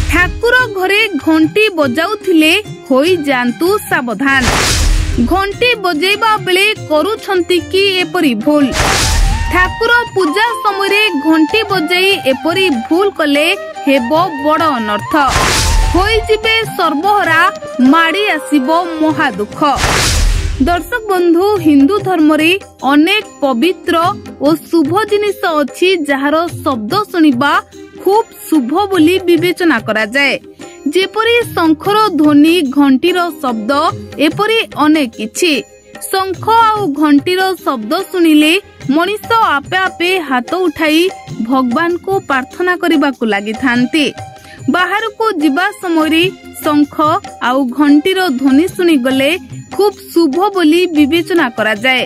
ठाकुर घरे घंटी बजाउथिले होई जांतु सावधान। घंटी बजेबा बेले करूछंती कि एपरी भूल। ठाकुर पूजा समय घंटी बजाई एपरी भूल कले हेबो बड़ अनर्थ। होई जिबे सर्वहरा माड़ी आसीबो महादुख। दर्शक बंधु, हिंदू धर्म रे अनेक पवित्र और शुभ जिनिस अछि जहार शब्द सुनिबा खूब शुभ बोली विवेचना करा जाए। जेपरी शंखर ध्वनि, घंटीर शब्द, एपरी अनेक किछि। शंख आउ घंटीर शब्द सुनिले मनीष आपे आपे हाथ उठाई भगवान को प्रार्थना करबा को लागि थांती। बाहर को जिबा समय शंख आउ घंटीर ध्वनि सुनी गले खूब शुभ बोली विवेचना करा जाए।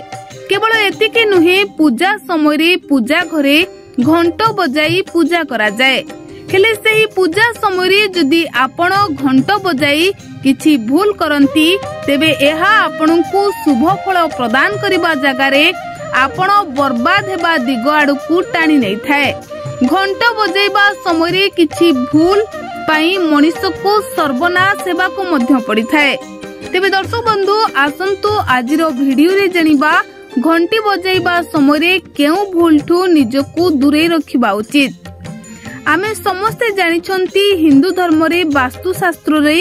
केवल एतिके नुहे, पूजा समय पूजा घरे घंट बजाई पूजा करा जाए। हेले सेही पूजा समय जदि आपण घंट बजाई किछि भूल करंती तेबे एहा आपनकु शुभ फल प्रदान करिबा जगारे आपण बर्बाद हेबा दिग आडकु टाणी नै थाए। घंट बजाइबा समय किछि भूल पाई मनीष को सर्वनाश हेबा को मध्य पड़ी थाए। तेबे दर्शक बंधु, आसंतु आजिरो वीडियो रे जनिबा घंटी बजाइबा समय केउ भूलठू निजको दूरे रखिबा उचित। आमे समस्ते जानिछंती हिंदू धर्म रे वास्तुशास्त्र रे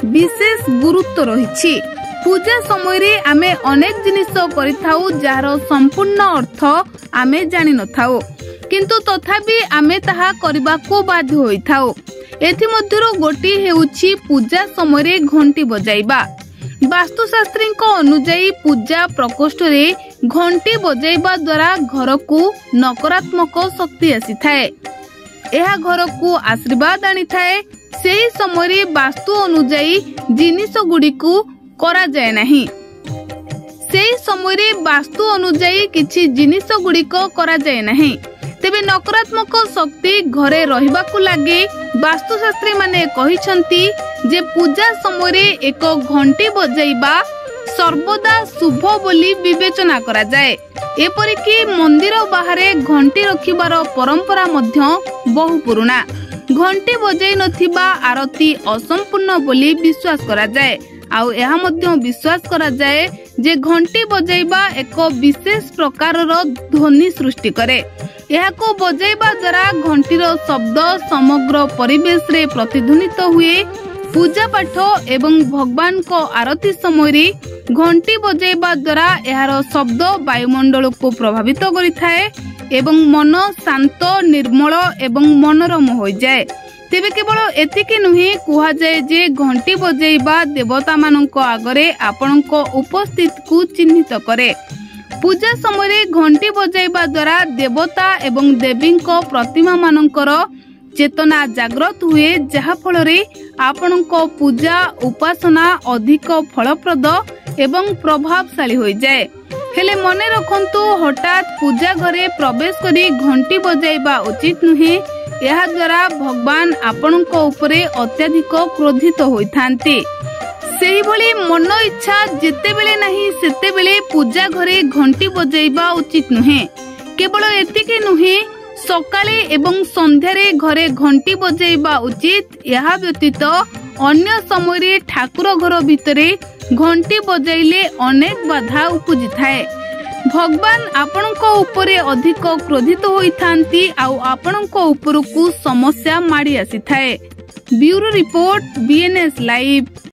विशेष गुरुत्व रहिछि। पूजा समय रे आमे अनेक जिनिस करिथाउ जार संपूर्ण अर्थ आमे जानि नथाउ, किंतु तथापि आमे ताहा करबा को बाध्य होइथाउ। एथि मध्यरो गोटी हेउछि पूजा समय रे घंटी बजाइबा। वास्तुशास्त्री अनुଯାयी पूजा प्रकोष्ठ रे घंटी बजाइबा द्वारा घर को नकारात्मक शक्ति आसी थाए। यह घर को आशीर्वाद आनी थाए। सेही समय वास्तु अनुଯାयी जिनिस गुडी को करा जाए नहीं। सेही समय वास्तु अनुଯାयी किछि जिनिस गुडी को करा जाए नहीं, तेबे नकारात्मक शक्ति घरे रहिबा को लागे। वास्तुशास्त्री माने कहिसंती जे पूजा समय एक घंटी बजाइबा सर्वदा शुभ बोली विवेचना करा जाए। एपरिकी मंदिर बाहरे घंटी रखिबार परंपरा मध्य बहु पुराना। घंटी बजाई नथिबा आरती असंपूर्ण बोली विश्वास करा जाए। आउ एहा मध्य विश्वास करा जाए जे घंटी बजाइबा एक विशेष प्रकार ध्वनि सृष्टि करे। एहाको बजाइबा द्वारा घंटीर शब्द समग्र परिवेश रे प्रतिध्वनित हुए। पूजा पाठ एवं भगवान को आरती समय घंटी बजाइबा द्वारा एहार शब्द वायुमंडल को प्रभावित करिथाए एवं मन शांत, निर्मल एवं मनोरम हो जाए। तेबे केवल एतिके नुहे, कुहा जाए जे घंटी बजाइबा देवता मानक आगरे आपनक उपस्थित को चिन्हित करे। पूजा समय घंटी बजाइबा द्वारा देवता एवं देवींक प्रतिमा मानकर चेतना जागृत हुए, जहा फल रे आपनक पूजा उपासना अधिक फलप्रद एवं प्रभावशाली हो जाए। हेले मने रखंतु, हठात पूजा घरे प्रवेश करी घंटी बजाइबा उचित नुहे। यह द्वारा भगवान आपनक उपरे अत्यधिक क्रोधित होइथांती। सेही भली मन इच्छा जेतेबेले नहीं सेतेबेले पूजा घरे घंटी बजाइबा उचित नुहे। केवल एतिके नुहे, सकाले एवं संध्यारे घरे घंटी बजाइबा उचित। यह व्यतीत अन्य समय ठाकुर घर भितरे घंटी बजाइले अनेक बाधा उपजी थाए। भगवान आपनक उपरे अधिक क्रोधित होइथांती आउ आपनक उपरकू समस्या माड़ी आसी थाए। Bureau report, BNS live.